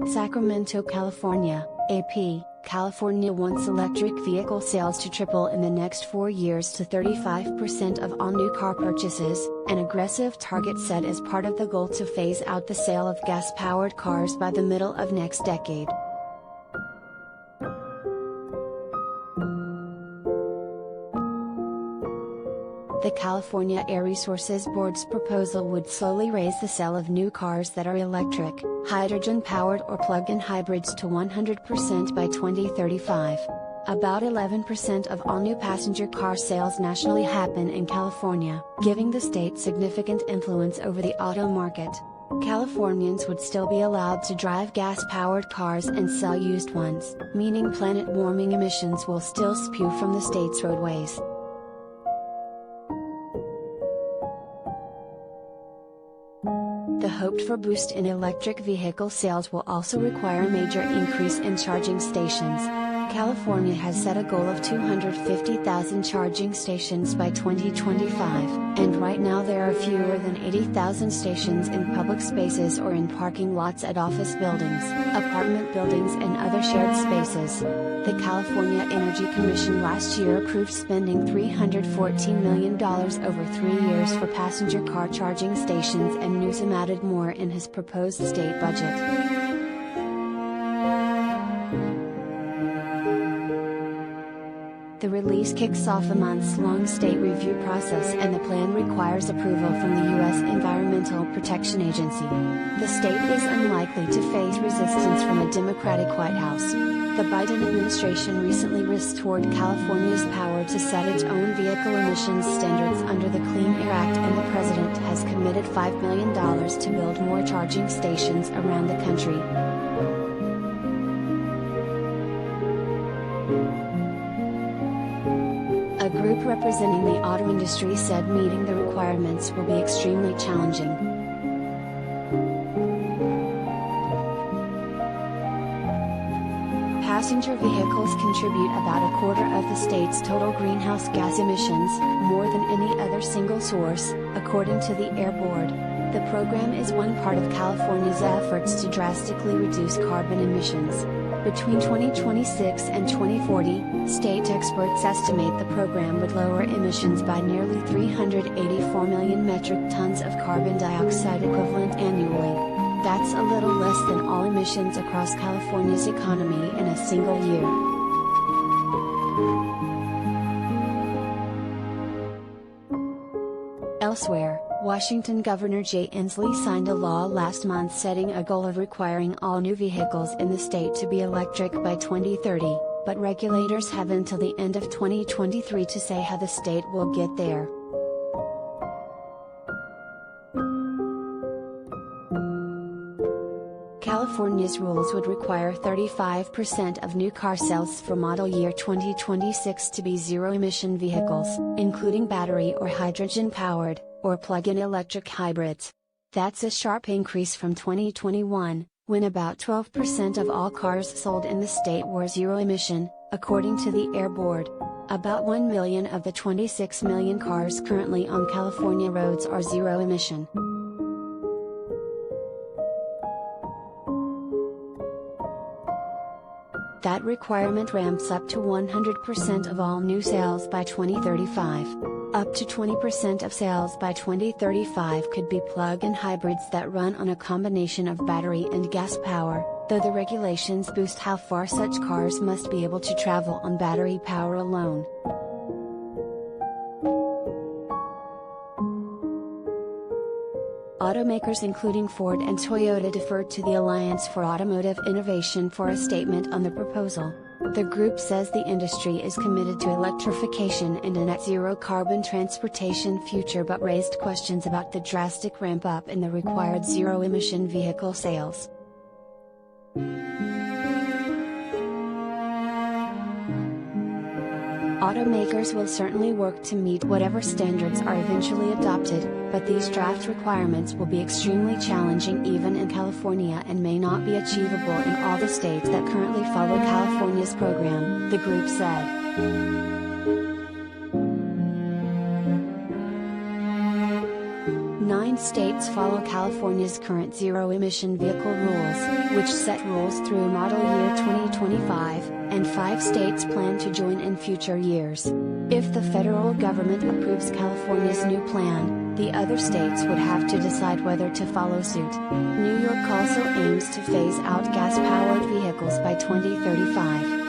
Sacramento, California, AP, California wants electric vehicle sales to triple in the next 4 years to 35% of all new car purchases, an aggressive target set as part of the goal to phase out the sale of gas-powered cars by the middle of next decade. The California Air Resources Board's proposal would slowly raise the sale of new cars that are electric, hydrogen-powered or plug-in hybrids to 100% by 2035. About 11% of all new passenger car sales nationally happen in California, giving the state significant influence over the auto market. Californians would still be allowed to drive gas-powered cars and sell used ones, meaning planet-warming emissions will still spew from the state's roadways. The hoped-for boost in electric vehicle sales will also require a major increase in charging stations. California has set a goal of 250,000 charging stations by 2025, and right now there are fewer than 80,000 stations in public spaces or in parking lots at office buildings, apartment buildings and other shared spaces. The California Energy Commission last year approved spending $314 million over 3 years for passenger car charging stations, and Newsom added more in his proposed state budget. The release kicks off a months-long state review process, and the plan requires approval from the U.S. Environmental Protection Agency. The state is unlikely to face resistance from a Democratic White House. The Biden administration recently restored California's power to set its own vehicle emissions standards under the Clean Air Act, and the president has committed $5 million to build more charging stations around the country. A group representing the auto industry said meeting the requirements will be extremely challenging. Passenger vehicles contribute about a quarter of the state's total greenhouse gas emissions, more than any other single source, according to the Air Board. The program is one part of California's efforts to drastically reduce carbon emissions. Between 2026 and 2040, state experts estimate the program would lower emissions by nearly 384 million metric tons of carbon dioxide equivalent annually. That's a little less than all emissions across California's economy in a single year. Elsewhere, Washington Governor Jay Inslee signed a law last month setting a goal of requiring all new vehicles in the state to be electric by 2030, but regulators have until the end of 2023 to say how the state will get there. California's rules would require 35% of new car sales for model year 2026 to be zero-emission vehicles, including battery or hydrogen-powered, or plug-in electric hybrids. That's a sharp increase from 2021, when about 12% of all cars sold in the state were zero-emission, according to the Air Board. About 1 million of the 26 million cars currently on California roads are zero-emission. That requirement ramps up to 100% of all new sales by 2035. Up to 20% of sales by 2035 could be plug-in hybrids that run on a combination of battery and gas power, though the regulations boost how far such cars must be able to travel on battery power alone. Automakers including Ford and Toyota deferred to the Alliance for Automotive Innovation for a statement on the proposal. The group says the industry is committed to electrification and a net-zero carbon transportation future, but raised questions about the drastic ramp-up in the required zero-emission vehicle sales. Automakers will certainly work to meet whatever standards are eventually adopted, but these draft requirements will be extremely challenging even in California and may not be achievable in all the states that currently follow California's program, the group said. 9 states follow California's current zero-emission vehicle rules, which set rules through model year 2025, and 5 states plan to join in future years. If the federal government approves California's new plan, the other states would have to decide whether to follow suit. New York also aims to phase out gas-powered vehicles by 2035.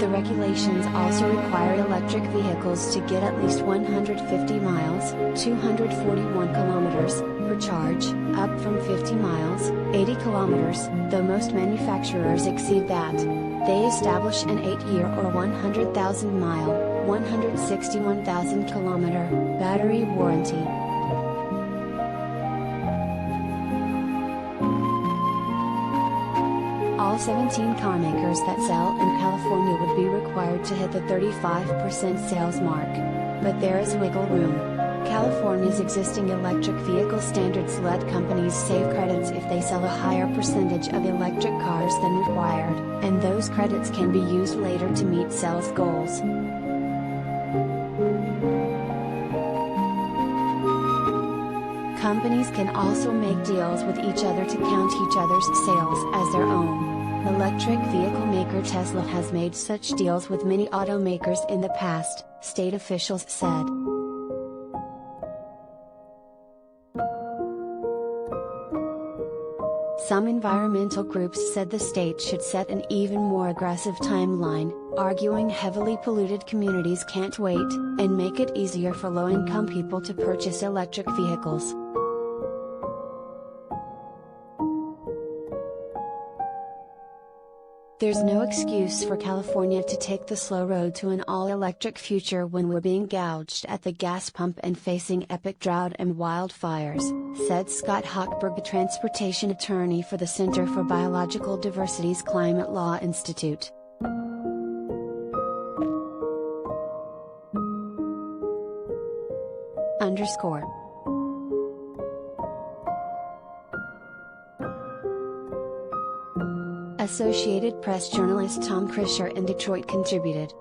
The regulations also require electric vehicles to get at least 150 miles, 241 kilometers, per charge, up from 50 miles, 80 kilometers, though most manufacturers exceed that. They establish an 8-year or 100,000 mile, 161,000 kilometer, battery warranty. All 17 carmakers that sell in California would be required to hit the 35% sales mark. But there is wiggle room. California's existing electric vehicle standards let companies save credits if they sell a higher percentage of electric cars than required, and those credits can be used later to meet sales goals. Companies can also make deals with each other to count each other's sales as their own. Electric vehicle maker Tesla has made such deals with many automakers in the past, state officials said. Some environmental groups said the state should set an even more aggressive timeline, arguing heavily polluted communities can't wait, and make it easier for low-income people to purchase electric vehicles. There's no excuse for California to take the slow road to an all-electric future when we're being gouged at the gas pump and facing epic drought and wildfires, said Scott Hochberg, a transportation attorney for the Center for Biological Diversity's Climate Law Institute. Associated Press journalist Tom Krisher in Detroit contributed.